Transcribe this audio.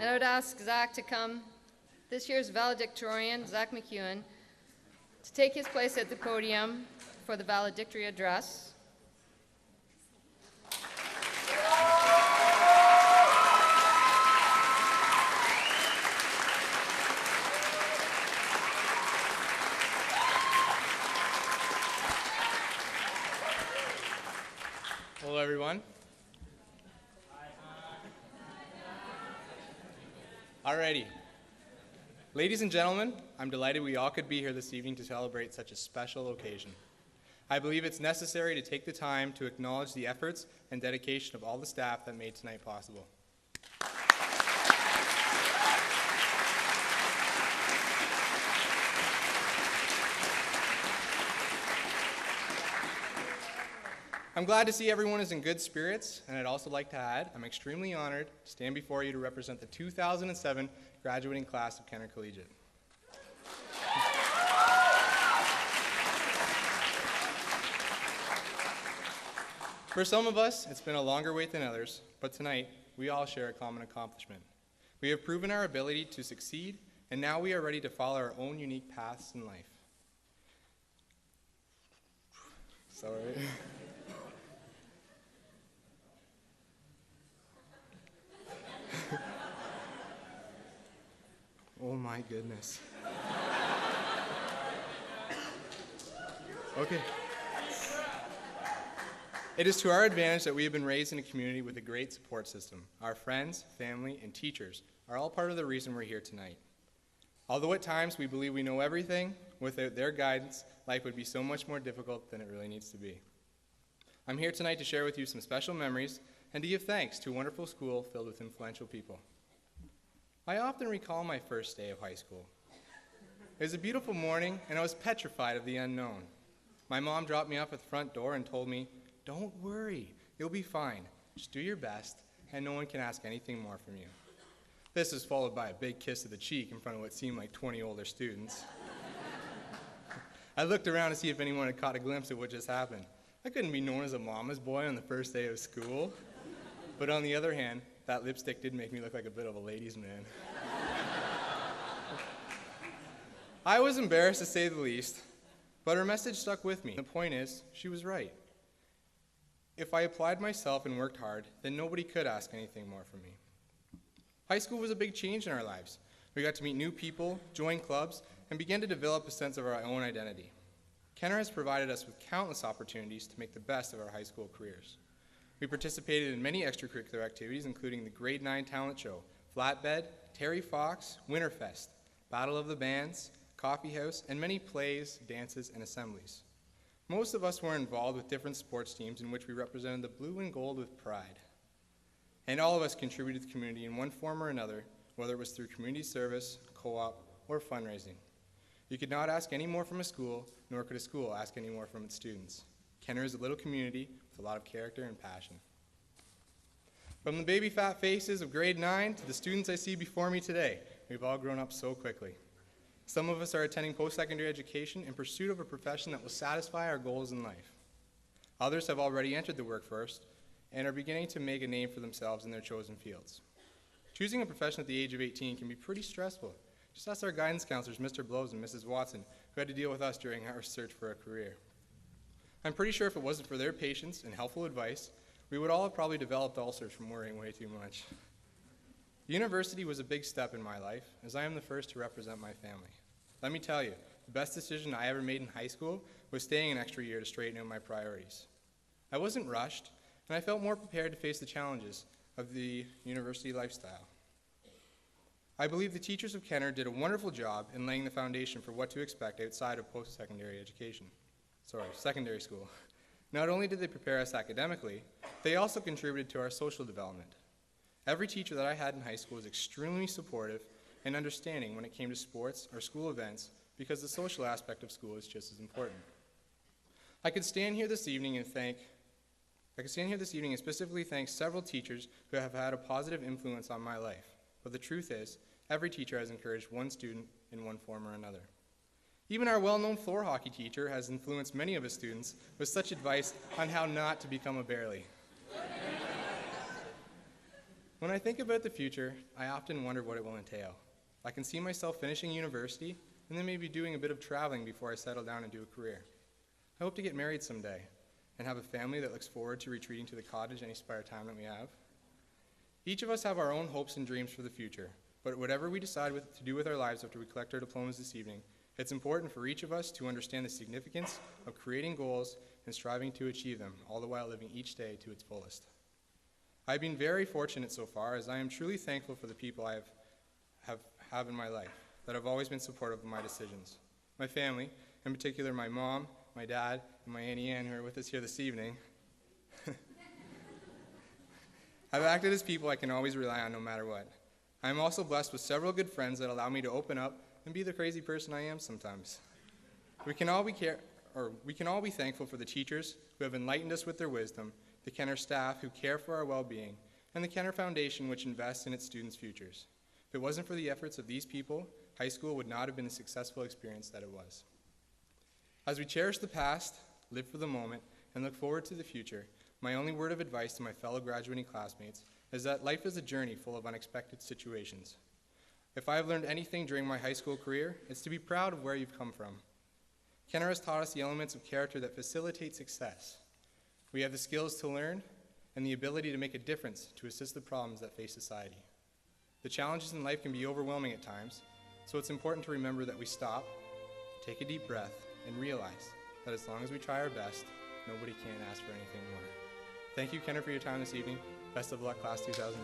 And I would ask Zack to come, this year's Valedictorian, Zack McKeown, to take his place at the podium for the valedictory address. Hello, everyone. Alrighty. Ladies and gentlemen, I'm delighted we all could be here this evening to celebrate such a special occasion. I believe it's necessary to take the time to acknowledge the efforts and dedication of all the staff that made tonight possible. I'm glad to see everyone is in good spirits, and I'd also like to add, I'm extremely honored to stand before you to represent the 2007 graduating class of Kenner Collegiate. For some of us, it's been a longer wait than others, but tonight, we all share a common accomplishment. We have proven our ability to succeed, and now we are ready to follow our own unique paths in life. Sorry. Oh my goodness. Okay. It is to our advantage that we have been raised in a community with a great support system. Our friends, family, and teachers are all part of the reason we're here tonight. Although at times we believe we know everything, without their guidance, life would be so much more difficult than it really needs to be. I'm here tonight to share with you some special memories and to give thanks to a wonderful school filled with influential people. I often recall my first day of high school. It was a beautiful morning, and I was petrified of the unknown. My mom dropped me off at the front door and told me, "Don't worry, you'll be fine. Just do your best, and no one can ask anything more from you." This was followed by a big kiss to the cheek in front of what seemed like 20 older students. I looked around to see if anyone had caught a glimpse of what just happened. I couldn't be known as a mama's boy on the first day of school. But on the other hand, that lipstick did make me look like a bit of a ladies' man. I was embarrassed to say the least, but her message stuck with me. The point is, she was right. If I applied myself and worked hard, then nobody could ask anything more from me. High school was a big change in our lives. We got to meet new people, join clubs, and begin to develop a sense of our own identity. Kenner has provided us with countless opportunities to make the best of our high school careers. We participated in many extracurricular activities, including the Grade 9 Talent Show, Flatbed, Terry Fox, Winterfest, Battle of the Bands, Coffee House, and many plays, dances, and assemblies. Most of us were involved with different sports teams in which we represented the blue and gold with pride. And all of us contributed to the community in one form or another, whether it was through community service, co-op, or fundraising. You could not ask any more from a school, nor could a school ask any more from its students. Kenner is a little community with a lot of character and passion. From the baby fat faces of grade 9 to the students I see before me today, we've all grown up so quickly. Some of us are attending post-secondary education in pursuit of a profession that will satisfy our goals in life. Others have already entered the workforce and are beginning to make a name for themselves in their chosen fields. Choosing a profession at the age of 18 can be pretty stressful. Just ask our guidance counselors, Mr. Blows and Mrs. Watson, who had to deal with us during our search for a career. I'm pretty sure if it wasn't for their patience and helpful advice, we would all have probably developed ulcers from worrying way too much. University was a big step in my life, as I am the first to represent my family. Let me tell you, the best decision I ever made in high school was staying an extra year to straighten out my priorities. I wasn't rushed, and I felt more prepared to face the challenges of the university lifestyle. I believe the teachers of Kenner did a wonderful job in laying the foundation for what to expect outside of post-secondary education. Secondary school. Not only did they prepare us academically, they also contributed to our social development. Every teacher that I had in high school was extremely supportive and understanding when it came to sports or school events, because the social aspect of school is just as important. I could stand here this evening and specifically thank several teachers who have had a positive influence on my life. But the truth is, every teacher has encouraged one student in one form or another. Even our well-known floor hockey teacher has influenced many of his students with such advice on how not to become a bearly. When I think about the future, I often wonder what it will entail. I can see myself finishing university and then maybe doing a bit of traveling before I settle down and do a career. I hope to get married someday and have a family that looks forward to retreating to the cottage any spare time that we have. Each of us have our own hopes and dreams for the future, but whatever we decide to do with our lives after we collect our diplomas this evening, it's important for each of us to understand the significance of creating goals and striving to achieve them, all the while living each day to its fullest. I've been very fortunate so far, as I am truly thankful for the people I have in my life that have always been supportive of my decisions. My family, in particular my mom, my dad, and my Auntie Ann, who are with us here this evening, have acted as people I can always rely on no matter what. I am also blessed with several good friends that allow me to open up and be the crazy person I am sometimes. We can all be thankful for the teachers who have enlightened us with their wisdom, the Kenner staff who care for our well-being, and the Kenner Foundation which invests in its students' futures. If it wasn't for the efforts of these people, high school would not have been the successful experience that it was. As we cherish the past, live for the moment, and look forward to the future, my only word of advice to my fellow graduating classmates is that life is a journey full of unexpected situations. If I have learned anything during my high school career, it's to be proud of where you've come from. Kenner has taught us the elements of character that facilitate success. We have the skills to learn and the ability to make a difference to assist the problems that face society. The challenges in life can be overwhelming at times, so it's important to remember that we stop, take a deep breath, and realize that as long as we try our best, nobody can ask for anything more. Thank you, Kenner, for your time this evening. Best of luck, Class 2007.